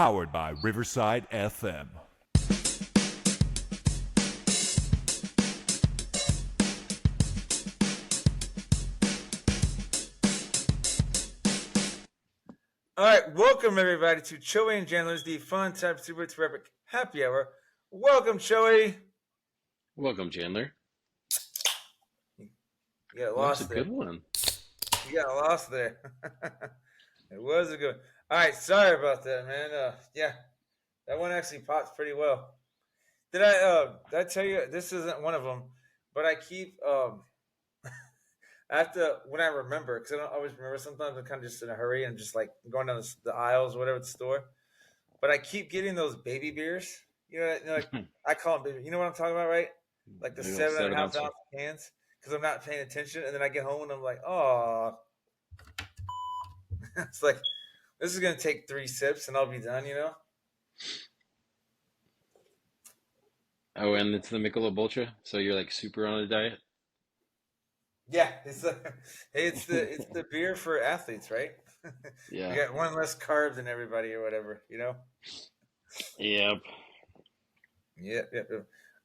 Powered by Riverside FM. All right, welcome everybody to Choey and Chandler's the Fun Time Super Terrific Happy Hour. Welcome, Choey. Welcome, Chandler. You got Well, that's lost a there. good one. You got lost there. It was a good one. All right, sorry about that, man. Yeah, that one actually popped pretty well. Did I tell you this isn't one of them? But I keep I have to when I remember because I don't always remember. Sometimes I'm kind of just in a hurry and just like going down the aisles, whatever at the store. But I keep getting those baby beers. Like I call them baby. You know what I'm talking about, right? Like the Big old 7.5 7 ounce. ounce cans. Because I'm not paying attention, and then I get home and I'm like, oh, it's like this is gonna take 3 sips and I'll be done. Oh, and it's the Michelob Ultra, so you're like super on a diet. Yeah, it's the beer for athletes, right? You Yeah. got one less carbs than everybody or whatever. Yep. Yeah.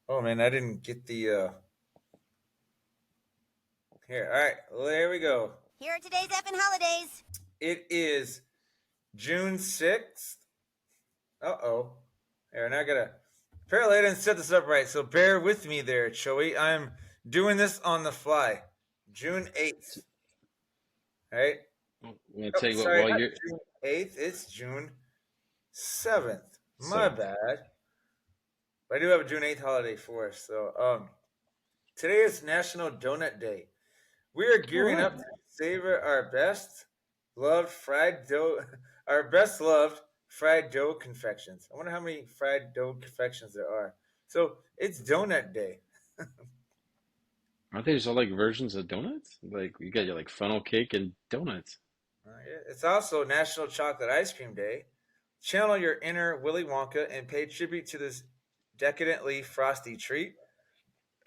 Oh man, I didn't get the here. All right, well, there we go. Here are today's effing holidays. It is June 6th. Uh-oh. Here, now I gotta apparently I didn't set this up right, so bear with me there, Choey. I'm doing this on the fly. June 8th. All right. I'm gonna Oh, tell you what. sorry, While not you're June 8th. It's June 7th. My 7th. bad. But I do have a June 8th holiday for us. So today is National Donut Day. We are gearing up to savor our best loved fried dough, our best loved fried dough confections. I wonder how many fried dough confections there are. So it's Donut Day. Aren't they just all like versions of donuts? Like you got your like funnel cake and donuts. Yeah, it's also National Chocolate Ice Cream Day. Channel your inner Willy Wonka and pay tribute to this decadently frosty treat.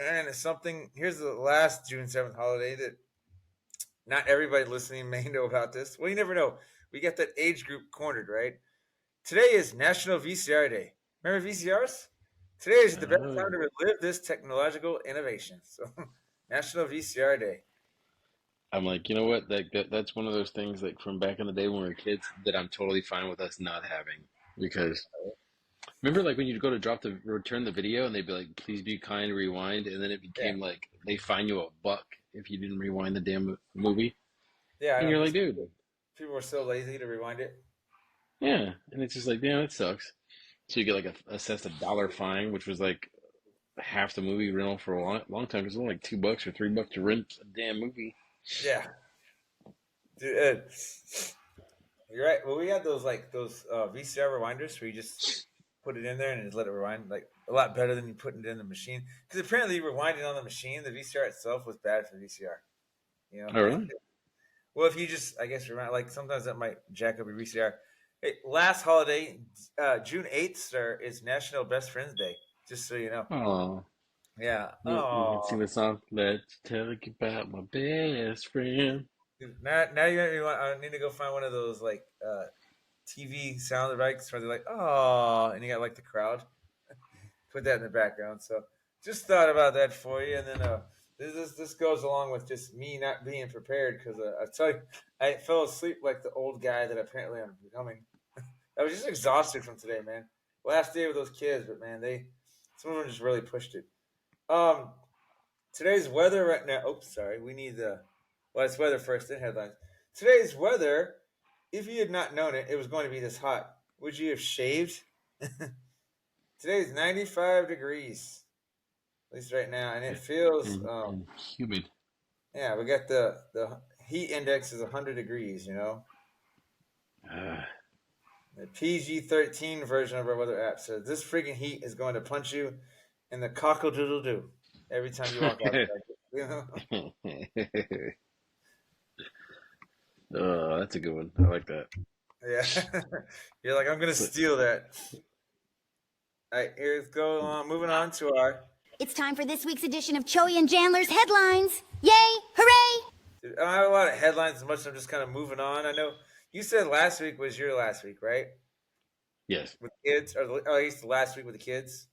And it's something. Here's the last June 7th holiday that not everybody listening may know about this. Well, you never know. We got that age group cornered, right? Today is National VCR Day. Remember VCRs? Today is the best time Oh, to relive this technological innovation. So, National VCR Day. I'm like, you know what? That's one of those things like from back in the day when we were kids that I'm totally fine with us not having because remember like when you go to return the video and they'd be like, please be kind, rewind, and then it Yeah, became like they fine you $1 if you didn't rewind the damn movie, yeah. I and know you're because like, dude. people were so lazy to rewind it. Yeah, and it's just like, damn, it sucks. So you get like assessed $1 fine, which was like half the movie rental for a long time. Because it's only like $2 or $3 to rent a damn movie. Yeah, dude, you're right. Well, we had those VCR rewinders where you just put it in there and just let it rewind, like a lot better than you putting it in the machine. Because apparently, rewinding on the machine, the VCR itself was bad for the VCR. Oh, really? Well, if you just, I guess, rewind, like sometimes that might jack up your VCR. Hey, last holiday, June 8th, sir, is National Best Friends Day. Just so you know. Oh, Yeah. you can sing Oh. the song. Let's tell you about my best friend. Now you make me want. I need to go find one of those like TV sound effects where they're like, oh, and you got like the crowd. Put that in the background. So just thought about that for you, and then this goes along with just me not being prepared because I tell you, I fell asleep like the old guy that apparently I'm becoming. I was just exhausted from today, man. Last day with those kids, but man, some of them just really pushed it. Um, Today's weather right now. Oops, sorry. We need the well, it's weather first, then headlines. Today's weather. If you had not known it, it was going to be this hot. Would you have shaved? Today's 95 degrees, at least right now, and it feels. And humid. Yeah, we got the heat index is 100 degrees. Uh, The PG-13 version of our weather app says this freaking heat is going to punch you in the cockle-doodle-doo every time you walk outside. oh, that's a good one. I like that. Yeah. You're like, I'm gonna So, steal that. All right, here's go on. Moving on to our. It's time for this week's edition of Choey and Chandler's Headlines. Yay! Hooray! Dude, I don't have a lot of headlines as much as I'm just kind of moving on. I know you said last week was your last week, right? Yes. with kids, or at least the last week with the kids.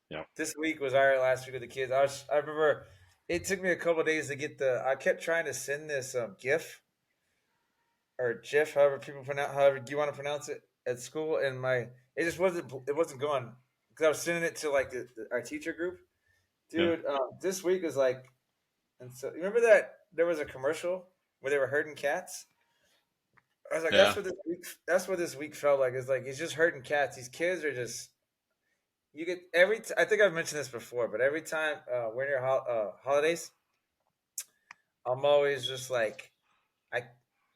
Yeah. This week was our last week with the kids. I remember it took me a couple of days to get the. I kept trying to send this GIF or GIF, however you want to pronounce it at school, and it just wasn't going because I was sending it to like our teacher group, Yeah. dude. This week was like, and so remember that there was a commercial where they were herding cats. I was like, Yeah. That's what this week felt like. It's like he's just herding cats. These kids are just. You get I think I've mentioned this before, but every time we're near holidays, I'm always just like, I.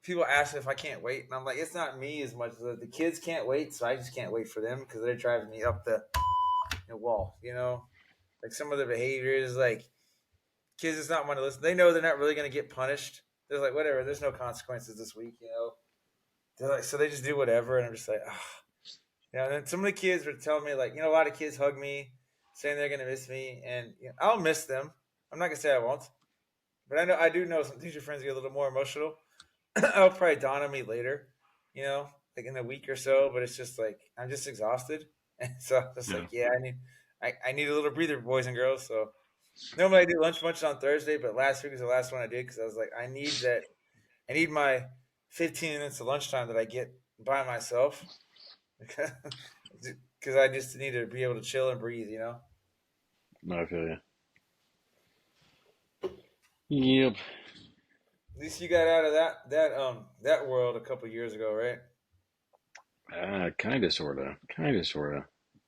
People ask if I can't wait, and I'm like, it's not me as much as the kids can't wait, so I just can't wait for them because they're driving me up the wall. Like some of the behaviors, like kids just not want to listen. They know they're not really going to get punished. They're like, whatever. There's no consequences this week. They're like, so they just do whatever, and I'm just like, ah. And then some of the kids were telling me, like, a lot of kids hug me, saying they're gonna miss me, and I'll miss them. I'm not gonna say I won't, but I do know some teacher friends get a little more emotional. It'll probably dawn on me later, like in a week or so. But it's just like I'm just exhausted, and so I'm just Yeah. like, yeah, I need a little breather, boys and girls. So normally I do lunch bunches on Thursday, but last week was the last one I did because I was like, I need that. I need my 15 minutes of lunchtime that I get by myself because I just need to be able to chill and breathe. No, I feel you. Yep. At least you got out of that world a couple years ago, right? Kind of, sorta.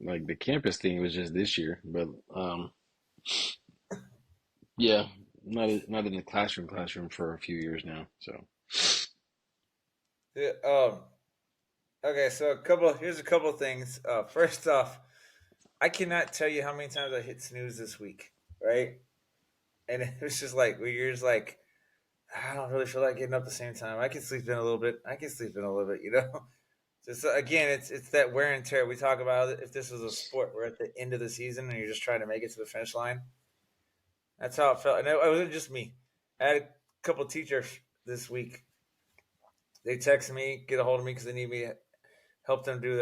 Like the campus thing was just this year, but yeah, not in the classroom for a few years now. So Yeah, okay, so here's a couple of things. First off, I cannot tell you how many times I hit snooze this week, right? And it was just like where you're just like, I don't really feel like getting up at the same time. I can sleep in a little bit. Just again, it's that wear and tear. We talk about it. If this was a sport, we're at the end of the season and you're just trying to make it to the finish line. That's how it felt. And it wasn't just me. I had a couple teachers this week. They text me, get a hold of me because they need me to help them do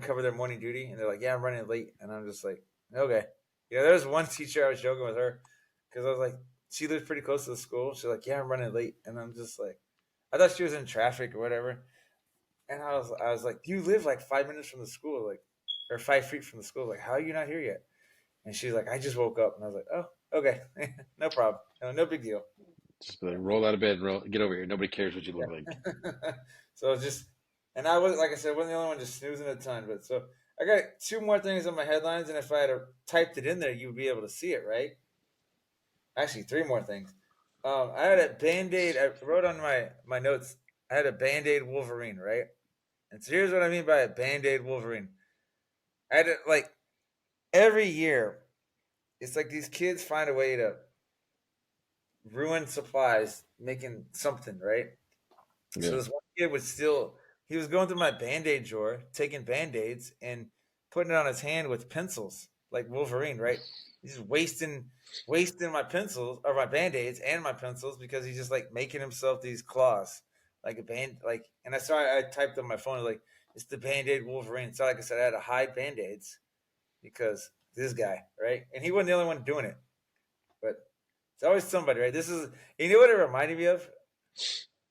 cover their morning duty. And they're like, yeah, I'm running late. And I'm just like, okay. There was one teacher I was joking with her because I was like, she lives pretty close to the school. She's like, yeah, I'm running late. And I'm just like, I thought she was in traffic or whatever. And I was like, you live like 5 minutes from the school, like, or 5 feet from the school. Like, how are you not here yet? And she's like, I just woke up. And I was like, oh, okay. No problem. No big deal. just like, roll out of bed, get over here. Nobody cares what you look like. So it's just, and I was, like I said, wasn't the only one just snoozing a ton. But so I got two more things on my headlines. And if I had typed it in there, you would be able to see it, right? Actually, three more things. I had a Band-Aid. I wrote on my notes, I had a Band-Aid Wolverine, right? And so here's what I mean by a Band-Aid Wolverine. I had it like every year. It's like these kids find a way to ruin supplies, making something, right? So Yeah. this one kid he was going through my Band-Aid drawer, taking Band-Aids and putting it on his hand with pencils, like Wolverine, right? He's just wasting my pencils or my Band-Aids and my pencils because he's just like making himself these claws. Like a band and I typed on my phone like it's the Band-Aid Wolverine. So like I said, I had to hide Band-Aids because this guy, right? And he wasn't the only one doing it. But it's always somebody, right? You know what it reminded me of?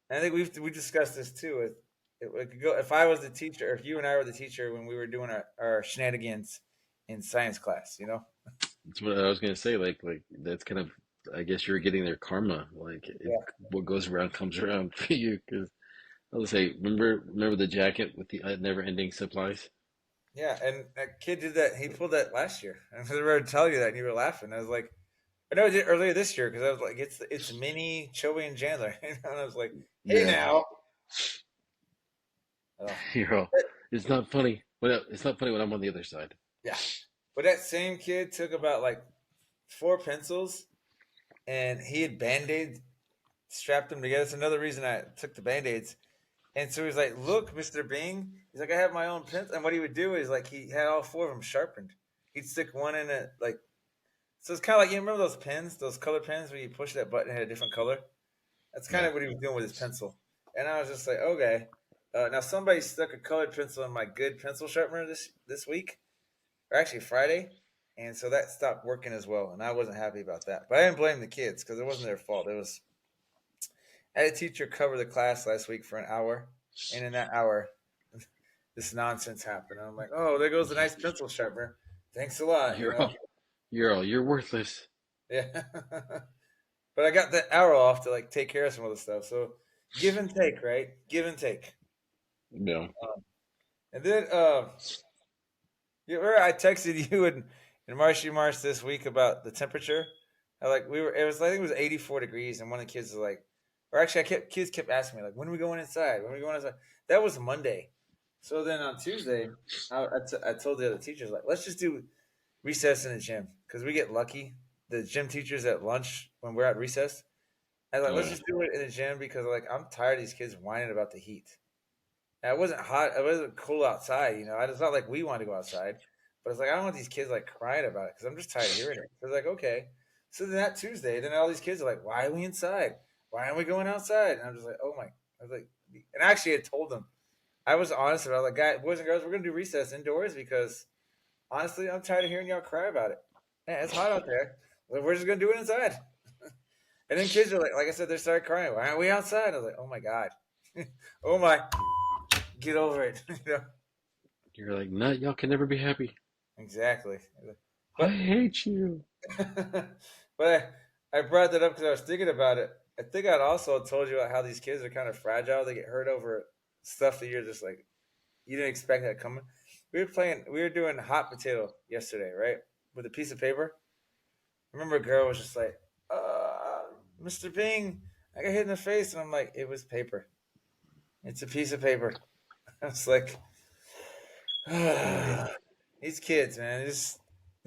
And I think we discussed this too. It could go if I was the teacher, or if you and I were the teacher when we were doing our shenanigans in science class. That's what I was gonna say. Like that's kind of, I guess you're getting their karma. Like Yeah, what goes around comes around for you. Because I was say, remember the jacket with the never-ending supplies? yeah. And that kid did that. He pulled that last year. I remember telling you that, and you were laughing. I was like, I know I did earlier this year because I was like, it's Minnie, Choey, and Chandler. And I was like, hey Yeah. now. Oh. You're all, it's not funny. Well, it's not funny when I'm on the other side. Yeah. But that same kid took about like 4 pencils and he had Band-Aids strapped them together. That's another reason I took the Band-Aids. And so he's like, look, Mr. Bing. He's like, I have my own pencil. And what he would do is like he had all four of them sharpened. He'd stick one in it so it's kind of like, you remember those pens, those color pens where you push that button and had a different color? That's kind Yeah. of what he was doing with his pencil. And I was just like, okay. Now somebody stuck a colored pencil in my good pencil sharpener this week, or actually Friday, and so that stopped working as well, and I wasn't happy about that. But I didn't blame the kids because it wasn't their fault. It was I had a teacher cover the class last week for an hour, and in that hour, this nonsense happened. And I'm like, oh, there goes the nice pencil sharpener. Thanks a lot, you You're know. all, you're worthless. Yeah. But I got that hour off to like take care of some other stuff. So give and take, right? Give and take. No. And then you remember I texted you and Marshy Marsh this week about the temperature. It was I think it was 84 degrees, and one of the kids was like, or actually kids kept asking me like, when are we going inside? When are we going inside? That was Monday. So then on Tuesday, I told the other teachers like, let's just do recess in the gym because we get lucky. The gym teachers at lunch when we're at recess, I was like, Oh let's yeah. just do it in the gym because like I'm tired of these kids whining about the heat. And it wasn't hot. It wasn't cool outside. You know, it's not like we want to go outside, but it's like I don't want these kids like crying about it because I'm just tired of hearing it. So it's like okay. So then that Tuesday, then all these kids are like, "Why are we inside? Why aren't we going outside?" And I'm just like, "Oh my!" I was like, and actually, I told them I was honest about it. Like, guys, boys and girls, we're gonna do recess indoors because honestly, I'm tired of hearing y'all cry about it. Man, it's hot out there. Well, we're just gonna do it inside. And then kids are like I said, they started crying. Why aren't we outside? I was like, "Oh my god, oh my, get over it." you know. You're like, no, y'all can never be happy. Exactly. I But hate you. but I brought that up because I was thinking about it. I think I'd also told you about how these kids are kind of fragile. They get hurt over stuff that you're just like you didn't expect that coming. We were doing hot potato yesterday, right? With a piece of paper. I remember a girl was just like, Mr. Bing, I got hit in the face. And I'm like, it was paper. It's a piece of paper. I was like, Oh yeah. these kids, man, it's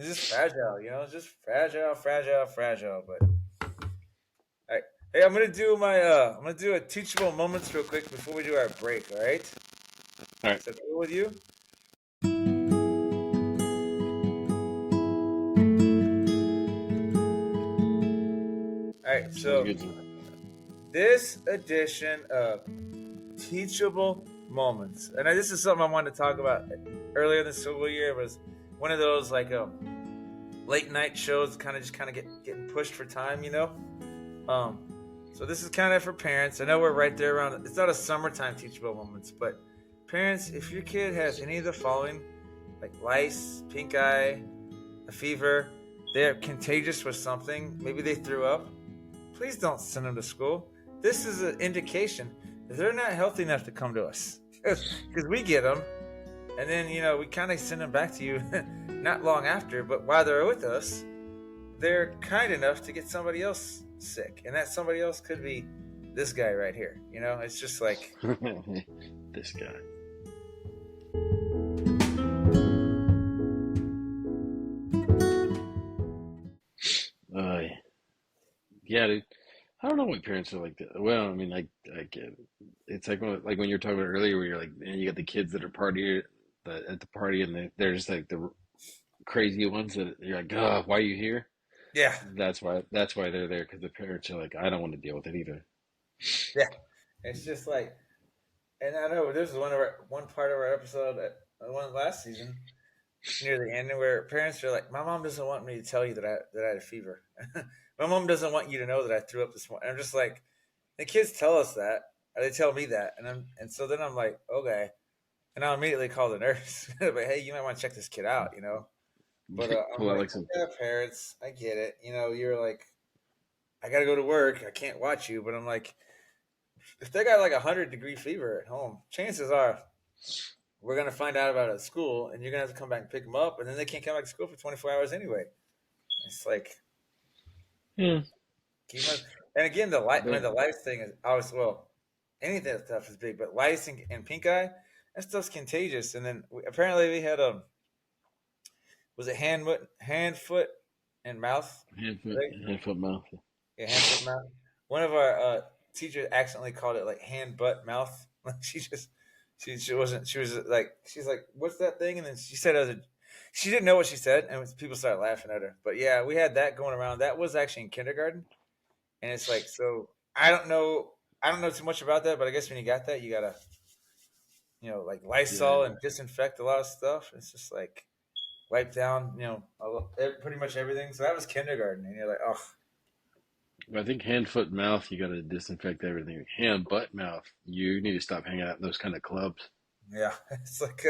just fragile, you know, it's just fragile, fragile, fragile. But all right, hey, I'm gonna do a teachable moments real quick before we do our break. All right, All right. is that cool with you? All right, Sounds so good to me. this edition of teachable moments, and this is something I wanted to talk about earlier in the school year. It was one of those like late night shows, kind of getting pushed for time, you know. Um, so this is kind of for parents. I know we're right there around. It's not a summertime teachable moments, but parents, if your kid has any of the following, like lice, pink eye, a fever, they're contagious with something. Maybe they threw up. Please don't send them to school. This is an indication that they're not healthy enough to come to us because we get them, and then we kind of send them back to you not long after. But while they're with us, they're kind enough to get somebody else sick, and that somebody else could be this guy right here. It's just like This guy. Uh, yeah, dude. I don't know why parents are like that. Well, I mean, I get it. It's like when you were talking about earlier, where you're like, man, you got the kids that are at the party, and they're just like the crazy ones that you're like, oh, why are you here? yeah, That's why they're there, because the parents are like, I don't want to deal with it either. yeah. It's just like, and I know this is one part of our episode one last season near the end where parents are like, my mom doesn't want me to tell you that I had a fever. My mom doesn't want you to know that I threw up this morning. I'm just like, the kids tell us that, or they tell me that, and so then I'm like, okay, and I'll immediately call the nurse. But hey, you might want to check this kid out. But I'm Pull out like, like some. yeah, parents, I get it. You're like, I gotta go to work. I can't watch you. But I'm like, if they got like 100-degree fever at home, chances are we're gonna find out about it at school, and you're gonna have to come back and pick them up, and then they can't come back to school for 24 hours anyway. It's like, Yeah, keep on. And again, but the lice thing is always anything that stuff is big, but lice and pink eye, that stuff's contagious. And then apparently we had was it hand, foot, and mouth? Right? hand, foot, mouth. Yeah, hand, foot, mouth. One of our teachers accidentally called it like hand, butt, mouth. Like she wasn't. She was like, she's like, what's that thing? And then she said she didn't know what she said, and people started laughing at her. But yeah, we had that going around. That was actually in kindergarten, and it's like, so I don't know too much about that, but I guess when you got that, you gotta like Lysol and disinfect a lot of stuff. It's just like wipe down, pretty much everything. So that was kindergarten, and you're like, oh, I think hand, foot, mouth, you got to disinfect everything. Hand, butt, mouth. You need to stop hanging out in those kind of clubs. yeah. It's like,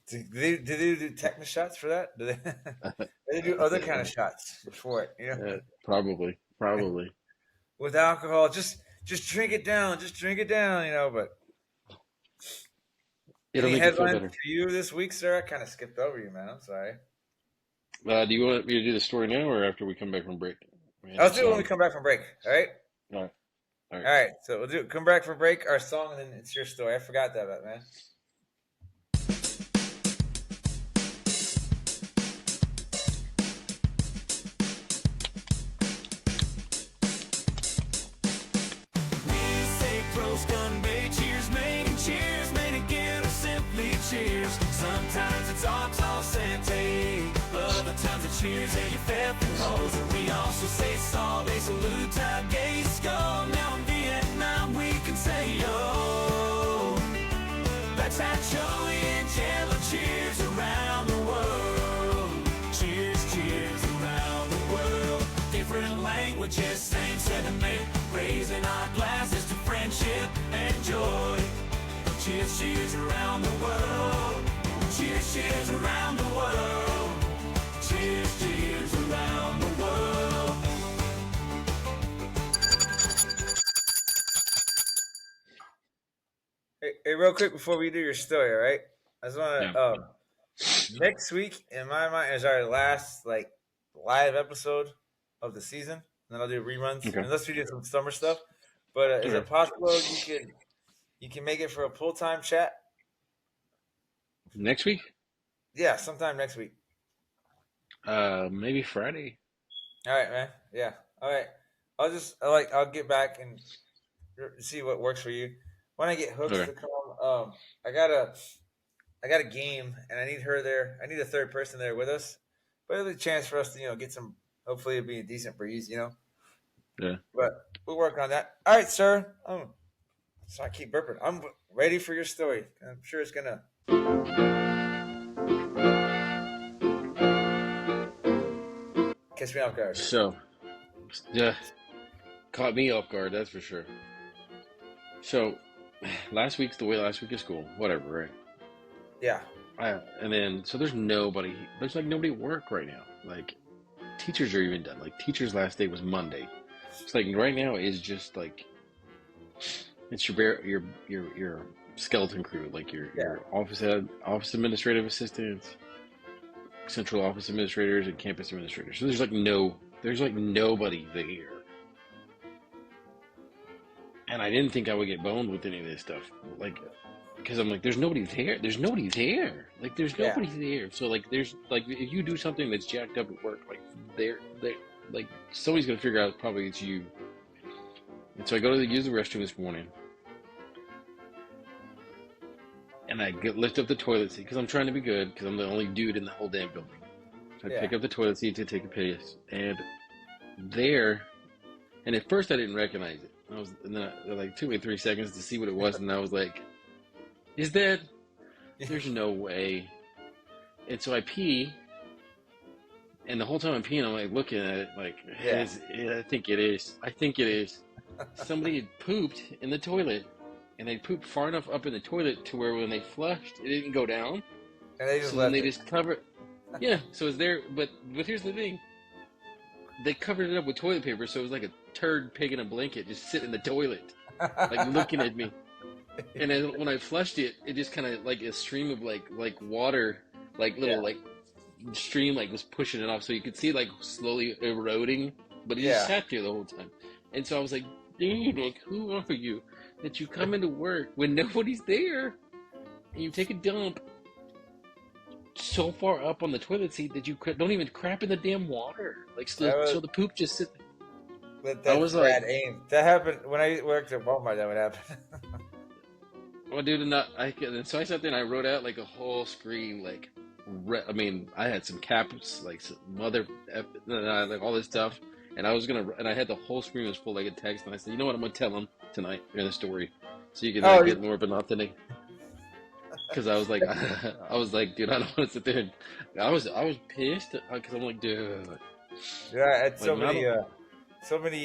do they do tetanus shots for that? Do they do other kind of shots for it? Probably. With alcohol, just drink it down, But It'll any make you feel headlines better. for you this week, sir? I kind of skipped over you, man. I'm sorry. Do you want me to do the story now or after we come back from break? Let's do it when we come back from break. All right. All right. All right. So we'll come back from break, our song, and then it's your story. I forgot that, man. Sometimes it's arms all sente. Other times it's cheers and you felt the holes. And we also say saw, they salute, time gaze go. Now in Vietnam we can say yo. That's how Choey and Jello cheers around the world. Cheers around the world. Different languages, same sentiment. Raising our glasses to friendship and joy. Cheers around the world. Cheers around the world. Cheers around the world. Hey, real quick before we do your story, all right? I just want to next week in my mind is our last live episode of the season, and then I'll do reruns unless we do some summer stuff. But is it possible you can make it for a full-time chat next week? Yeah, sometime next week. Maybe Friday. All right, man. Yeah. All right. I'll get back and see what works for you. When I get Hooks to come, I got a game and I need her there. I need a third person there with us, but it'll be a chance for us to get some. Hopefully, it'll be a decent breeze, Yeah. But we'll work on that. All right, sir. So I keep burping. I'm ready for your story. I'm sure it's gonna. Catch me off guard. So, yeah, caught me off guard, that's for sure. So, last week of school, whatever, right? Yeah. And then, so there's nobody at work right now. Like, teachers are even done. Like, teachers' last day was Monday. It's like, right now is just like, it's your skeleton crew, like your office administrative assistants, central office administrators, and campus administrators. So there's nobody there. And I didn't think I would get boned with any of this stuff, because I'm like, there's nobody there. Like, there's nobody there. So there's if you do something that's jacked up at work, somebody's gonna figure out probably it's you. And so I go to use the restroom this morning, and I lift up the toilet seat because I'm trying to be good because I'm the only dude in the whole damn building. So I pick up the toilet seat to take a piss, and at first I didn't recognize it. And then it took me 3 seconds to see what it was, and I was like, "Is that? There's no way." And so I pee, and the whole time I'm peeing, I'm like looking at it, like, I think it is. Somebody had pooped in the toilet, and they pooped far enough up in the toilet to where when they flushed, it didn't go down. And they just just covered. Yeah, so it's there, but here's the thing. They covered it up with toilet paper, so it was like a turd pig in a blanket just sitting in the toilet, like looking at me. And then when I flushed it, it just kind of like a stream of like water, stream was pushing it off, so you could see slowly eroding, but it just sat there the whole time. And so I was like, dude, who are you that you come into work when nobody's there and you take a dump so far up on the toilet seat that you don't even crap in the damn water, so the poop just sits. I was bad aim. That happened when I worked at Walmart. That would happen. Well, dude, so I sat there and I wrote out a whole screen, I had some caps, some mother, all this stuff, and I had the whole screen was full of text, and I said, you know what, I'm gonna tell them tonight in the story. so you could Oh, like get more of an authentic. Because I was like, I was like, dude, I don't want to sit there. And, I was pissed because I'm like, dude, yeah, I had like not. so many,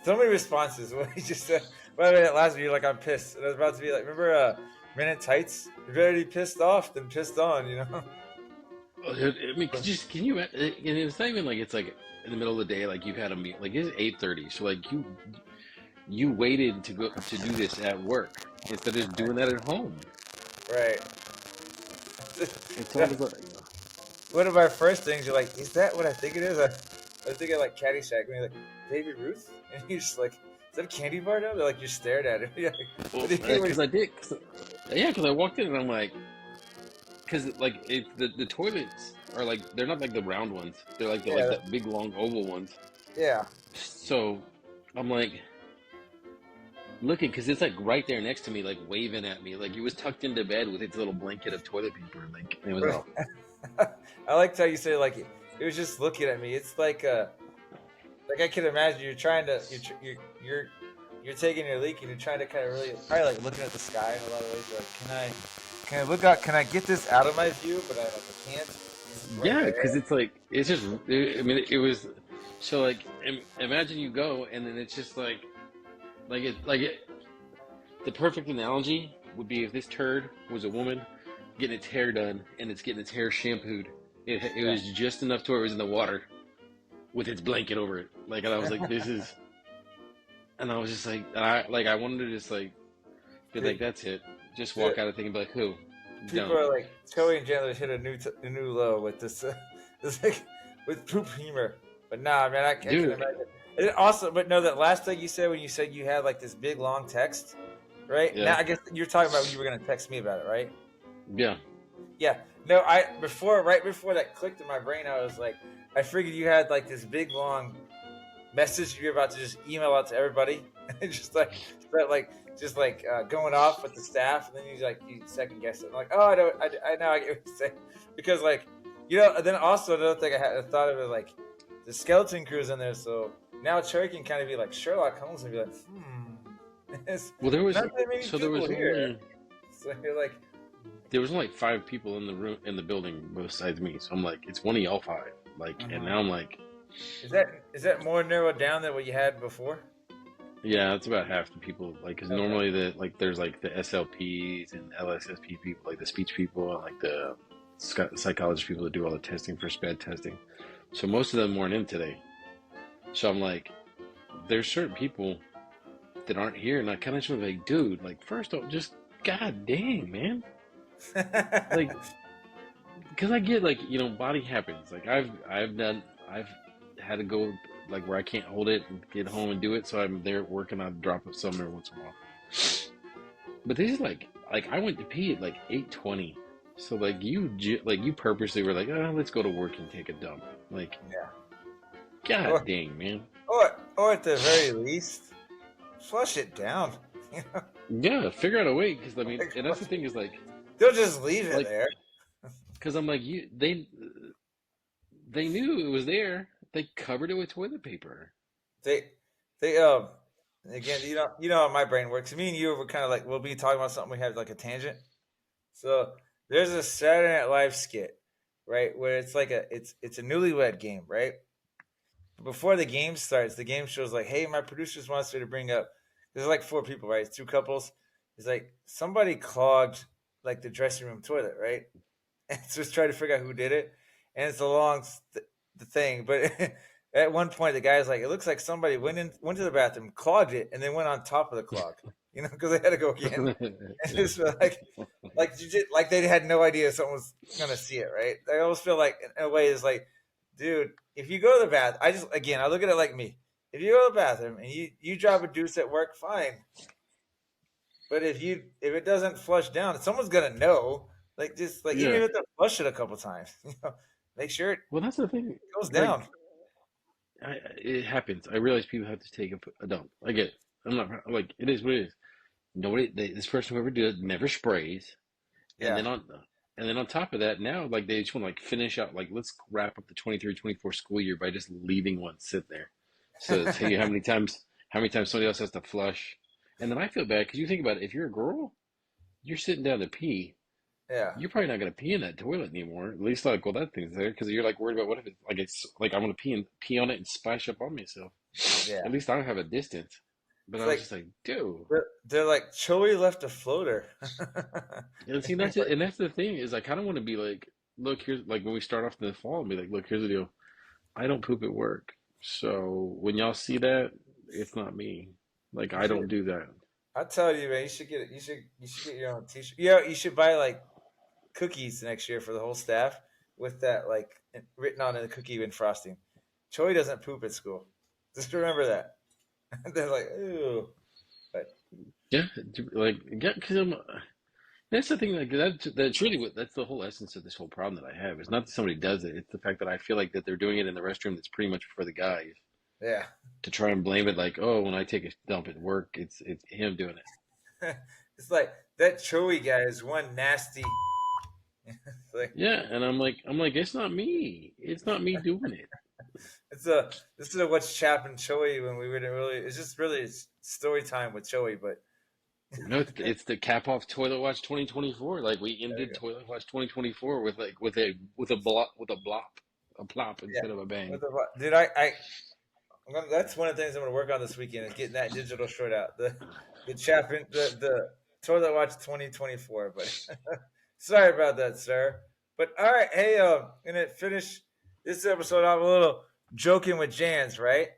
so many responses when he just said. By the way, that last one, you're like, I'm pissed, and I was about to be like, remember, Men in Tights? You're already pissed off than pissed on, you know? I mean, can you? And it's not even like it's like in the middle of the day, like you've had a meal. Like it's 8:30, so like you waited to go to do this at work instead of just doing that at home. Right. It's always like, One of our first things, you're like, is that what I think it is? I was thinking like Caddyshack, when you're like, Baby Ruth? And you're just like, is that a candy bar now? They're like, you stared at it. You're like, well, what do you think? because I did, yeah, because I walked in and I'm like, because like the toilets are like they're not like the round ones, they're like the Yeah, that big long oval ones. yeah. So I'm like looking because it's like right there next to me, like waving at me, like he was tucked into bed with its little blanket of toilet paper, like it was all. I liked how you say like it was just looking at me. It's like I can imagine you're trying to you're taking your leak and you're trying to kind of really probably like looking at the sky in a lot of ways. You're like, can I look out? Can I get this out of my view? But I can't. It's right Yeah, there. because it's like it's just. I mean, it was so like imagine you go and then it's just like the perfect analogy would be if this turd was a woman getting its hair done and it's getting its hair shampooed. It was just enough to where it was in the water with its blanket over it. Like, and I was like, this is, and I was just like, I wanted to just like be like, that's it. Just walk out of thing and be like, who? People Don't. are like, Choey and Chandler hit a new low with this, it's like with poop humor. But nah, man, I can Dude. imagine. And also, but no, that last thing you said when you said you had like this big long text, right? Yeah. Now I guess you're talking about when you were gonna text me about it, right? Yeah. Yeah. No, right before that clicked in my brain, I was like, I figured you had like this big long message you're about to just email out to everybody, and just like going off with the staff, and then you second guess it. I'm like, oh, I know I get what you're saying, because like and then also another thing I thought of it like the skeleton crew's in there, so now Cherry can kind of be like Sherlock Holmes and be like, Well, there was not that many so there was people here. only, So you're like, there was only like 5 people in the room in the building besides me. So I'm like, it's one of y'all 5. Like, and now I'm like, is that more narrowed down than what you had before? yeah, it's about half the people. Like, because normally there's like the SLPs and LSSP people, like the speech people, and like the psychologist people that do all the testing for SPED testing. So most of them weren't in today. So I'm like, there's certain people that aren't here, and I kind of just was like, dude, like first off, just god dang, man, like, because I get like body happens. Like I've had to go like where I can't hold it and get home and do it, so I'm there working on drop of some every once in a while. But this is like I went to pee at like 8:20, so like you purposely were like, oh, let's go to work and take a dump. Like, Yeah. god dang, man. Or at the very least, flush it down. Yeah, figure out a way, because I mean, and that's the thing is like, They'll just leave it like, there. because I'm like, they knew it was there. They covered it with toilet paper. They again, you know how my brain works. Me and you were kind of like we'll be talking about something, we have like a tangent. So there's a Saturday Night Live skit, right, where it's like it's a newlywed game, right? Before the game starts, the game shows like, hey, my producers wants me to bring up. There's like 4 people, right? It's 2 couples. It's like somebody clogged like the dressing room toilet, right? And just try to figure out who did it. And it's a long the thing, but at one point the guy's like, it looks like somebody went to the bathroom, clogged it, and then went on top of the clog, because they had to go again. And it's like they had no idea someone was gonna see it, right? I almost feel like in a way it's like, dude, if you go to the bath, I look at it like me. If you go to the bathroom and you drop a deuce at work, fine. But if it doesn't flush down, someone's gonna know. Like just like even if you have to flush it a couple times, make sure it Well, that's the thing. goes down. It happens. I realize people have to take a dump. I get it. I'm not like, it is what it is. This person whoever did it never sprays, Yeah. and then on top of that, now like they just want to like finish out, like let's wrap up the 23-24 school year by just leaving one sit there. So tell you how many times somebody else has to flush, And then I feel bad because you think about it. If you're a girl, you're sitting down to pee. Yeah. You're probably not gonna pee in that toilet anymore. At least like, well, that thing's there because you're like worried about what if it's like I'm gonna pee on it and splash up on myself. Yeah. At least I don't have a distance. But It's I was like just like, dude. they're like Choey left a floater. And see, that's it. And that's the thing is, I kind of want to be like, look, here's like when we start off in the fall, and be like, look, here's the deal. I don't poop at work, so when y'all see that, it's not me. Like I don't do that. I tell you, man, you should get it. You should get your own T-shirt. Yeah, you should buy like cookies next year for the whole staff with that like written on in the cookie and frosting. Choey doesn't poop at school. Just remember that. They're like, ooh. But Yeah, like yeah, because I'm. That's the thing. Like that's really what that's the whole essence of this whole problem that I have. It's not that somebody does it. It's the fact that I feel like that they're doing it in the restroom. That's pretty much for the guys yeah. to try and blame it. Like, oh, when I take a dump at work, it's him doing it. It's like that Choey guy is one nasty. It's like Yeah, and I'm like, it's not me. It's not me doing it. this is a what's chapping Choey when we wouldn't really. It's just really it's story time with Choey, but No, it's the cap off Toilet Watch 2024. Like we ended Toilet Watch 2024 with like with a plop yeah. instead of a bang. Dude, that's one of the things I'm gonna work on this weekend is getting that digital short out. The chapping the Toilet Watch 2024. But sorry about that, sir. But all right, hey, gonna finish this episode off a little joking with Jans, right?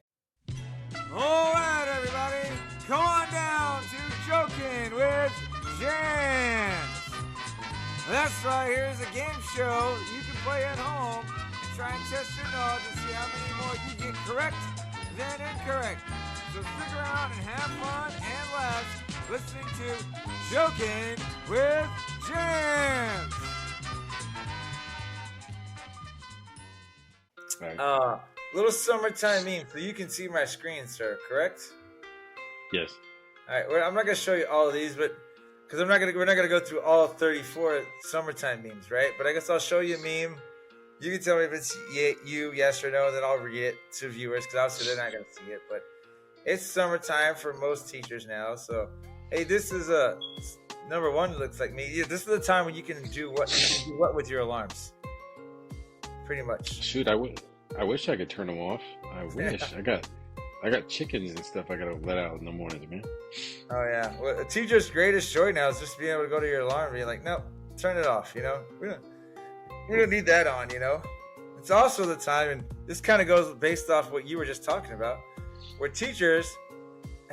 All right, everybody, come on down to Joking with Jans. That's right, here's a game show you can play at home and try and test your knowledge and see how many more you get correct than incorrect. So stick around and have fun and laugh listening to Joking with Jans. Right. Little summertime meme, so you can see my screen, sir, correct? Yes. All right, well, I'm not going to show you all of these, but because we're not going to go through all 34 summertime memes, right? But I guess I'll show you a meme. You can tell me if it's you, yes or no, and then I'll read it to viewers because obviously they're not going to see it. But it's summertime for most teachers now, so hey, this is number one. Looks like me. Yeah, this is the time when you can do what with your alarms. Pretty much. Shoot, I wish I could turn them off. I wish. Yeah. I got chickens and stuff I gotta let out in the mornings, man. Oh yeah. Well, a teacher's greatest joy now is just being able to go to your alarm and be like, nope, turn it off. You know, we don't need that on. You know, it's also the time, and this kind of goes based off what you were just talking about, where teachers.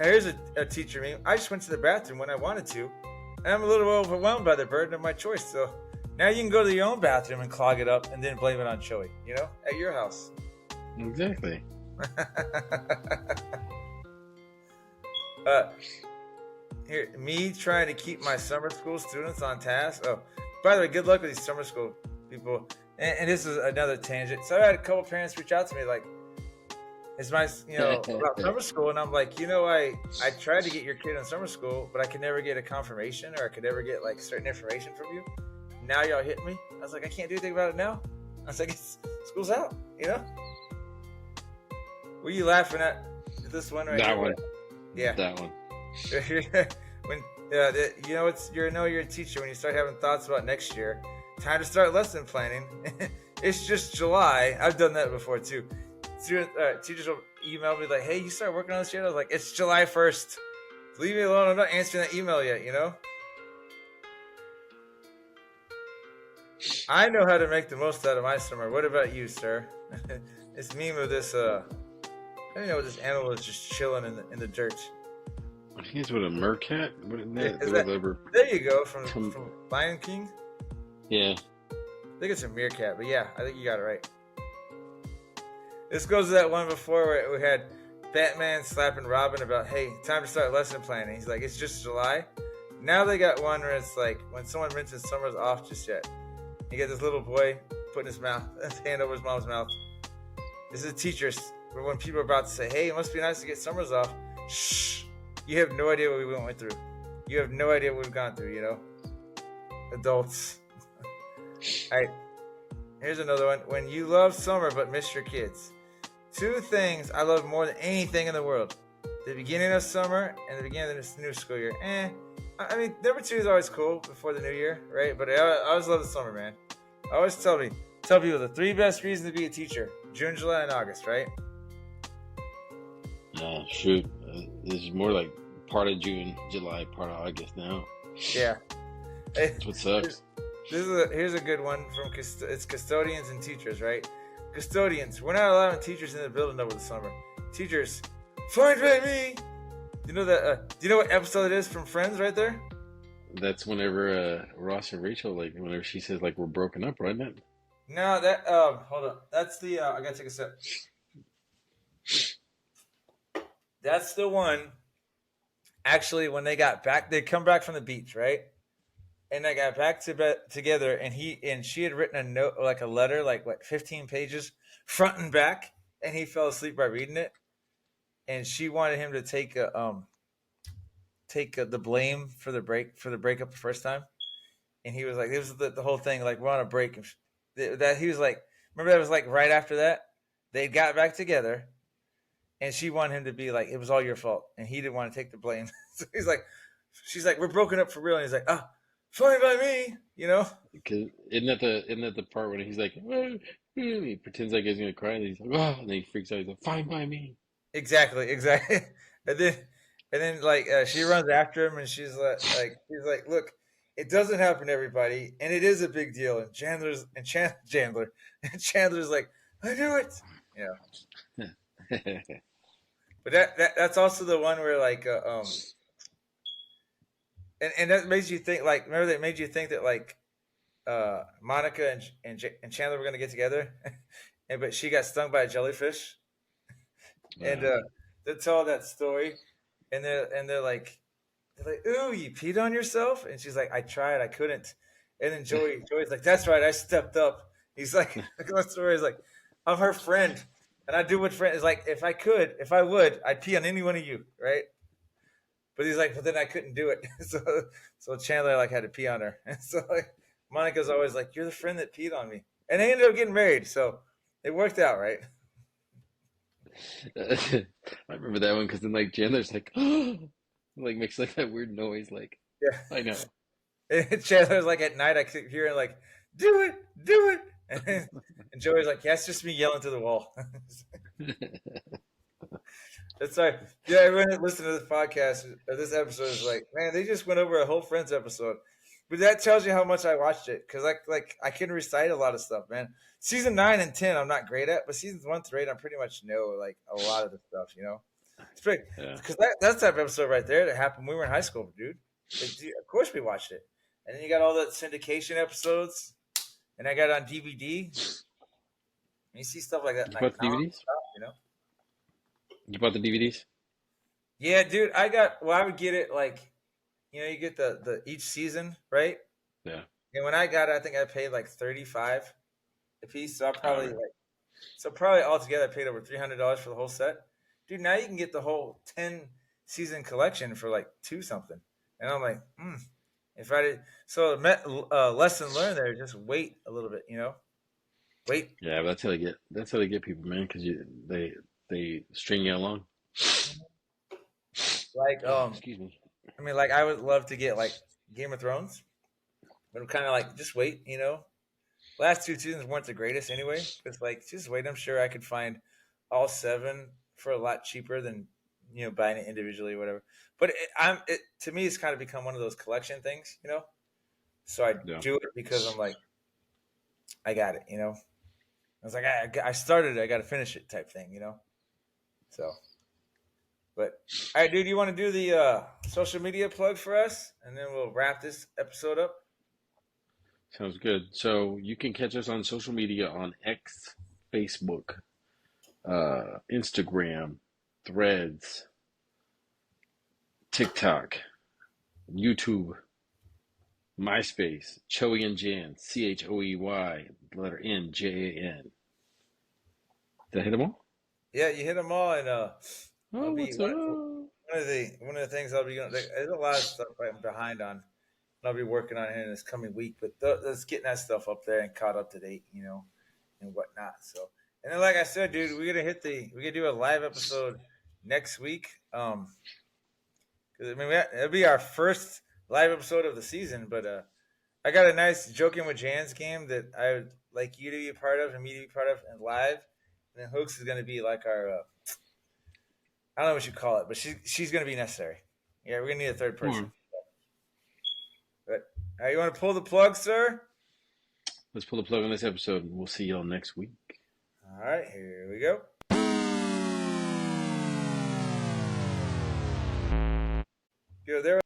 Here's a teacher meme. I just went to the bathroom when I wanted to, and I'm a little overwhelmed by the burden of my choice. So now you can go to your own bathroom and clog it up, and then blame it on Choey. You know, at your house. Exactly. Here, me trying to keep my summer school students on task. Oh, by the way, good luck with these summer school people. And this is another tangent. So I had a couple parents reach out to me like, "It's my, about summer school," and I'm like, I tried to get your kid in summer school, but I could never get a confirmation or I could never get like certain information from you. Now y'all hit me. I was like, I can't do anything about it now. I was like, school's out. Were you laughing at this one right That here? one. Yeah. That one. When you're a teacher when you start having thoughts about next year. Time to start lesson planning. It's just July. I've done that before too. Teachers will email me like, "Hey, you start working on this yet?" I was like, "It's July 1st. Leave me alone. I'm not answering that email yet." I know how to make the most out of my summer. What about you, sir? This meme of this I don't know, this animal is just chilling in the dirt. I think it's with a mercat. What is Is that? there you go, from Lion King. Yeah. I think it's a meerkat, but yeah, I think you got it right. This goes to that one before where we had Batman slapping Robin about, "Hey, time to start lesson planning." He's like, "It's just July." Now they got one where it's like, when someone mentions summer's off just yet. You get this little boy putting his hand over his mom's mouth. This is teachers, where when people are about to say, "Hey, it must be nice to get summers off." Shh. You have no idea what we went through. You have no idea what we've gone through, Adults. All right. Here's another one. When you love summer but miss your kids. 2 things I love more than anything in the world. the beginning of summer and the beginning of this new school year. I mean, number 2 is always cool before the new year, right? But I always love the summer, man. I always tell people the 3 best reasons to be a teacher: June, July, and August, right? Yeah, shoot. This is more like part of June, July, part of August now. Yeah. That's what sucks. Here's a good one from it's custodians and teachers, right? Custodians, we're not allowing teachers in the building over the summer. Teachers, fine by me. You know that? Do you know what episode it is from Friends right there? That's whenever Ross and Rachel, like, whenever she says, like, we're broken up, right? It? No, that hold on. That's the I gotta take a sip. That's the one. Actually, when they got back, they come back from the beach, right? And they got back together, and she had written a note, like a letter, like what, 15 pages, front and back, and he fell asleep by reading it. And she wanted him to take the blame for the breakup the first time. And he was like, it was the whole thing, like, we're on a break. And that he was like, remember that was like right after that they got back together, and she wanted him to be like, it was all your fault, and he didn't want to take the blame. So he's like, she's like, we're broken up for real, and he's like, fine by me, you know? Because isn't that the part when he's like, he pretends like he's gonna cry, and he's like, oh, and then he freaks out. He's like, fine by me. Exactly. And then like she runs after him, and she's like, look, it doesn't happen to everybody, and it is a big deal. And Chandler's like, I knew it, you know. But that's also the one where like and that makes you think, like, remember that made you think that like Monica and Chandler were gonna get together, but she got stung by a jellyfish. And they tell that story, and they're like, ooh, you peed on yourself? And she's like, I tried, I couldn't. And then Joey's like, that's right, I stepped up. He's like, that story is like, I'm her friend, and I do what friend is like. If I would, I'd pee on any one of you, right? But he's like, but then I couldn't do it. So Chandler like had to pee on her. And so like Monica's always like, you're the friend that peed on me. And they ended up getting married, so it worked out, right? I remember that one because then like Chandler's like, like makes like that weird noise, like, Yeah. I know. And Chandler's like, at night I keep hearing like, do it. And Joey's like, yeah, it's just me yelling to the wall. That's right. Yeah, everyone that listened to this podcast or this episode is like, man, they just went over a whole Friends episode. But that tells you how much I watched it, because like I can recite a lot of stuff, man. Season 9 and 10 I'm not great at, but seasons 1 through 8 I pretty much know like a lot of the stuff, you know. It's pretty, because that's that episode right there that happened when we were in high school, dude. Like, of course we watched it. And then you got all the syndication episodes, and I got it on DVD. And you see stuff like that. You like bought the DVDs? Stuff, you know. You bought the DVDs? Yeah, dude. I would get it like, you know, you get the each season, right? Yeah. And when I got it, I think I paid like $35 a piece. So probably altogether I paid over $300 for the whole set. Dude, now you can get the whole 10 season collection for like $2 something. And I'm like, if I did, so lesson learned there, just wait a little bit, you know? Wait. Yeah, but that's how they get people, man, because they string you along. Like excuse me. I mean, like, I would love to get like Game of Thrones, but I'm kind of like, just wait, you know. Last 2 seasons weren't the greatest anyway. It's like, just wait. I'm sure I could find all 7 for a lot cheaper than, you know, buying it individually or whatever. But to me, it's kind of become one of those collection things, you know. So I do it because I'm like, I got it, you know. I was like, I started it, I got to finish it, type thing, you know. So. But all right, dude, you want to do the social media plug for us, and then we'll wrap this episode up? Sounds good. So you can catch us on social media on X, Facebook, Instagram, Threads, TikTok, YouTube, MySpace, Choey and Jan, CHOEY, letter NJAN. Did I hit them all? Yeah, you hit them all, and What's up? one of the things I'll be doing. There's a lot of stuff I'm behind on, and I'll be working on here in this coming week. But let's getting that stuff up there and caught up to date, you know, and whatnot. So, and then like I said, dude, we're gonna do a live episode next week. 'Cause, I mean, it'll be our first live episode of the season, but I got a nice Joking with Jan's game that I would like you to be a part of and me to be part of and live. And then Hooks is going to be like our, I don't know what you call it, but she's going to be necessary. Yeah, we're going to need a third person. But you want to pull the plug, sir? Let's pull the plug on this episode, and we'll see y'all next week. All right, here we go. There